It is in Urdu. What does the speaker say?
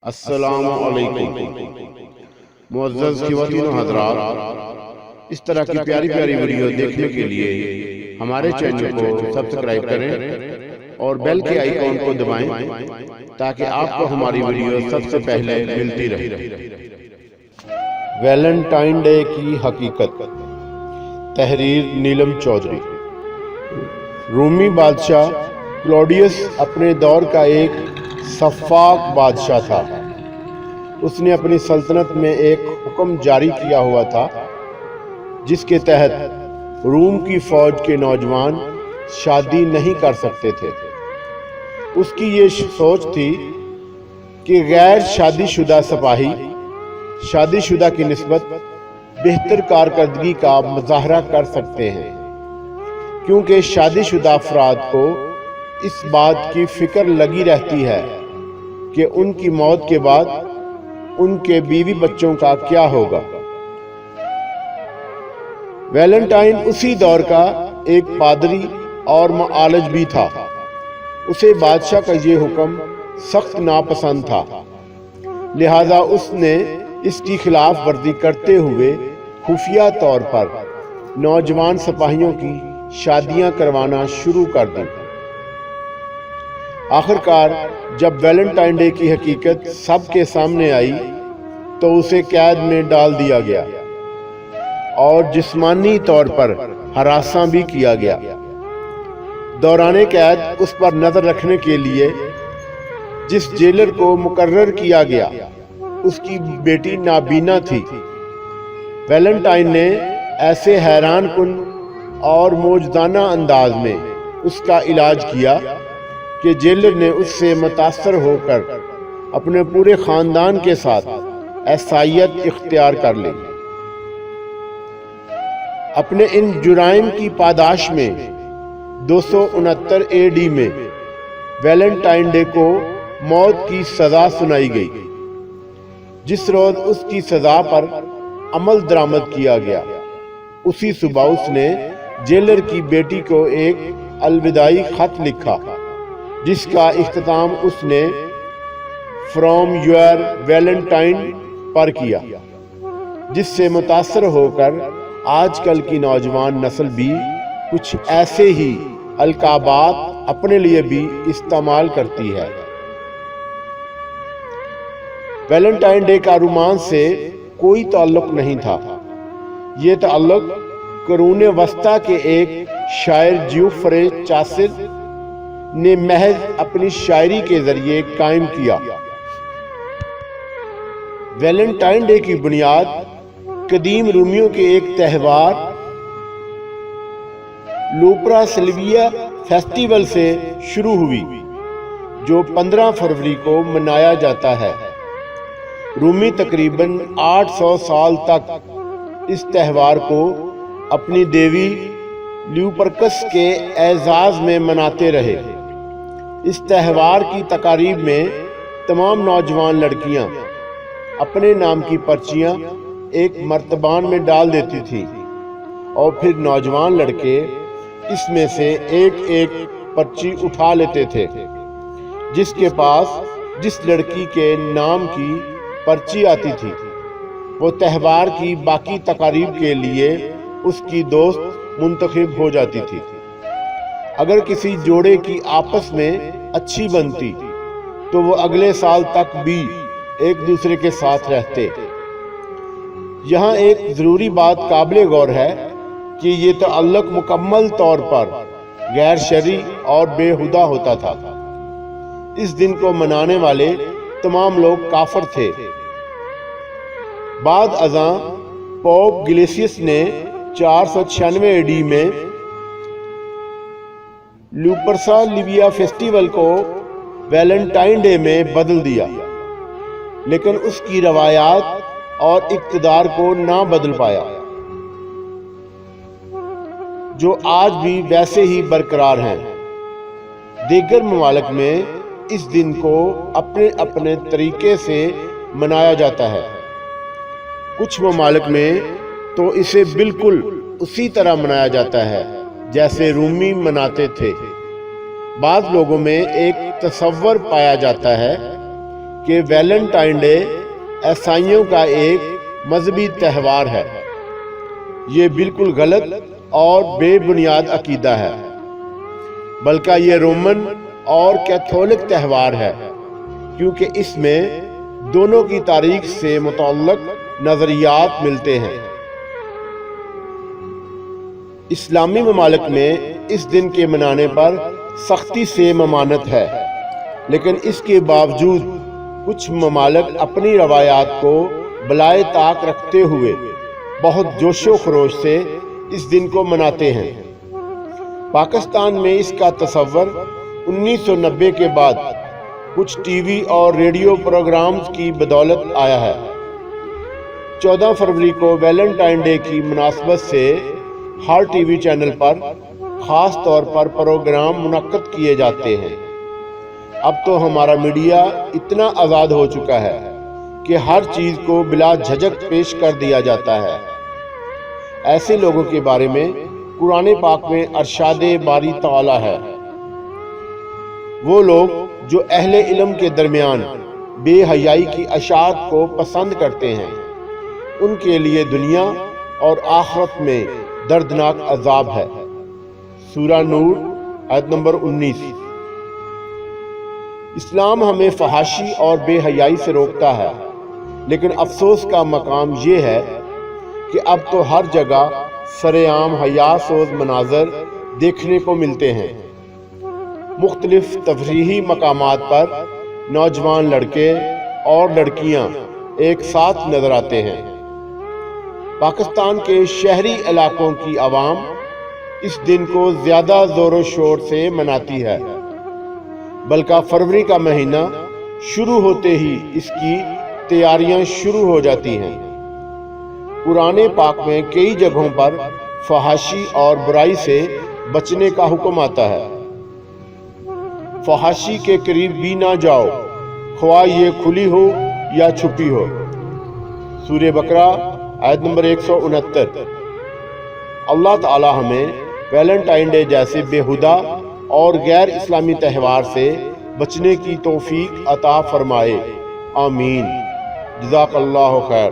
السلام علیکم معزز خواتین و حضرات، اس طرح کی پیاری پیاری ویڈیو دیکھنے کے لیے ہمارے چینل کو سبسکرائب کریں اور بیل کے آئیکن کو دبائیں تاکہ آپ کو ہماری ویڈیو سب سے پہلے ملتی رہے۔ ویلنٹائن ڈے کی حقیقت، تحریر نیلم چودھری۔ رومی بادشاہ کلوڈیس اپنے دور کا ایک سفاک بادشاہ تھا۔ اس نے اپنی سلطنت میں ایک حکم جاری کیا ہوا تھا جس کے تحت روم کی فوج کے نوجوان شادی نہیں کر سکتے تھے۔ اس کی یہ سوچ تھی کہ غیر شادی شدہ سپاہی شادی شدہ کی نسبت بہتر کارکردگی کا مظاہرہ کر سکتے ہیں، کیونکہ شادی شدہ افراد کو اس بات کی فکر لگی رہتی ہے کہ ان کی موت کے بعد ان کے بیوی بچوں کا کیا ہوگا۔ ویلنٹائن اسی دور کا ایک پادری اور معالج بھی تھا۔ اسے بادشاہ کا یہ حکم سخت ناپسند تھا، لہذا اس نے اس کی خلاف ورزی کرتے ہوئے خفیہ طور پر نوجوان سپاہیوں کی شادیاں کروانا شروع کر دی۔ آخرکار جب ویلنٹائن ڈے کی حقیقت سب کے سامنے آئی تو اسے قید میں ڈال دیا گیا اور جسمانی طور پر ہراساں بھی کیا گیا۔ دوران قید اس پر نظر رکھنے کے لیے جس جیلر کو مقرر کیا گیا اس کی بیٹی نابینا تھی۔ ویلنٹائن نے ایسے حیران کن اور موجزانہ انداز میں اس کا علاج کیا کہ جیلر نے اس سے متاثر ہو کر اپنے پورے خاندان کے ساتھ عیسائیت اختیار کر لی۔ اپنے ان جرائم کی پاداش میں 269 AD میں ویلنٹائن ڈے کو موت کی سزا سنائی گئی۔ جس روز اس کی سزا پر عمل درآمد کیا گیا، اسی صبح اس نے جیلر کی بیٹی کو ایک الوداعی خط لکھا جس کا اختتام اس نے فرام یور ویلنٹائن پر کیا، جس سے متاثر ہو کر آج کل کی نوجوان نسل بھی کچھ ایسے ہی القابات اپنے لیے بھی استعمال کرتی ہے۔ ویلنٹائن ڈے کا رومانس سے کوئی تعلق نہیں تھا۔ یہ تعلق قرون وسطیٰ کے ایک شاعر جیوفرے چاسر نے محض اپنی شاعری کے ذریعے قائم کیا۔ ویلنٹائن ڈے کی بنیاد قدیم رومیوں کے ایک تہوار لوپرا سلویا فیسٹیول سے شروع ہوئی جو 15 فروری کو منایا جاتا ہے۔ رومی تقریباً 800 سال تک اس تہوار کو اپنی دیوی لیوپرکس کے اعزاز میں مناتے رہے۔ اس تہوار کی تقاریب میں تمام نوجوان لڑکیاں اپنے نام کی پرچیاں ایک مرتبان میں ڈال دیتی تھیں اور پھر نوجوان لڑکے اس میں سے ایک ایک پرچی اٹھا لیتے تھے۔ جس کے پاس جس لڑکی کے نام کی پرچی آتی تھی وہ تہوار کی باقی تقاریب کے لیے اس کی دوست منتخب ہو جاتی تھی۔ اگر کسی جوڑے کی آپس میں اچھی بنتی تو وہ اگلے سال تک بھی ایک دوسرے کے ساتھ رہتے۔ یہاں ایک ضروری بات قابل غور ہے کہ یہ تعلق مکمل طور پر غیر شرعی اور بےہودہ ہوتا تھا۔ اس دن کو منانے والے تمام لوگ کافر تھے۔ بعد ازاں پوپ گلیسیس نے 496 AD میں لوپرسا لیویا فیسٹیول کو ویلنٹائن ڈے میں بدل دیا، لیکن اس کی روایات اور اقتدار کو نہ بدل پایا، جو آج بھی ویسے ہی برقرار ہیں۔ دیگر ممالک میں اس دن کو اپنے اپنے طریقے سے منایا جاتا ہے۔ کچھ ممالک میں تو اسے بالکل اسی طرح منایا جاتا ہے جیسے رومی مناتے تھے۔ بعض لوگوں میں ایک تصور پایا جاتا ہے کہ ویلنٹائن ڈے عیسائیوں کا ایک مذہبی تہوار ہے۔ یہ بالکل غلط اور بے بنیاد عقیدہ ہے، بلکہ یہ رومن اور کیتھولک تہوار ہے، کیونکہ اس میں دونوں کی تاریخ سے متعلق نظریات ملتے ہیں۔ اسلامی ممالک میں اس دن کے منانے پر سختی سے ممانعت ہے، لیکن اس کے باوجود کچھ ممالک اپنی روایات کو بالائے طاق رکھتے ہوئے بہت جوش و خروش سے اس دن کو مناتے ہیں۔ پاکستان میں اس کا تصور 1990 کے بعد کچھ ٹی وی اور ریڈیو پروگرامز کی بدولت آیا ہے۔ 14 فروری کو ویلنٹائن ڈے کی مناسبت سے ہر ٹی وی چینل پر خاص طور پر پروگرام منعقد کیے جاتے ہیں۔ اب تو ہمارا میڈیا اتنا آزاد ہو چکا ہے کہ ہر چیز کو بلا جھجک پیش کر دیا جاتا ہے۔ ایسے لوگوں کے بارے میں قرآن پاک میں ارشاد باری تعالی ہے، وہ لوگ جو اہل علم کے درمیان بے حیائی کی اشاعت کو پسند کرتے ہیں، ان کے لیے دنیا اور آخرت میں دردناک عذاب ہے۔ سورہ نور آیت نمبر 19۔ اسلام ہمیں فحاشی اور بے حیائی سے روکتا ہے، لیکن افسوس کا مقام یہ ہے کہ اب تو ہر جگہ سرعام حیا سوز مناظر دیکھنے کو ملتے ہیں۔ مختلف تفریحی مقامات پر نوجوان لڑکے اور لڑکیاں ایک ساتھ نظر آتے ہیں۔ پاکستان کے شہری علاقوں کی عوام اس دن کو زیادہ زور و شور سے مناتی ہے، بلکہ فروری کا مہینہ شروع ہوتے ہی اس کی تیاریاں شروع ہو جاتی ہیں۔ قرآن پاک میں کئی جگہوں پر فحاشی اور برائی سے بچنے کا حکم آتا ہے۔ فحاشی کے قریب بھی نہ جاؤ، خواہ یہ کھلی ہو یا چھپی ہو۔ سورہ بقرہ آیت نمبر 169۔ اللہ تعالی ہمیں ویلنٹائن ڈے جیسے بےہودہ اور غیر اسلامی تہوار سے بچنے کی توفیق عطا فرمائے، آمین۔ جزاک اللہ خیر۔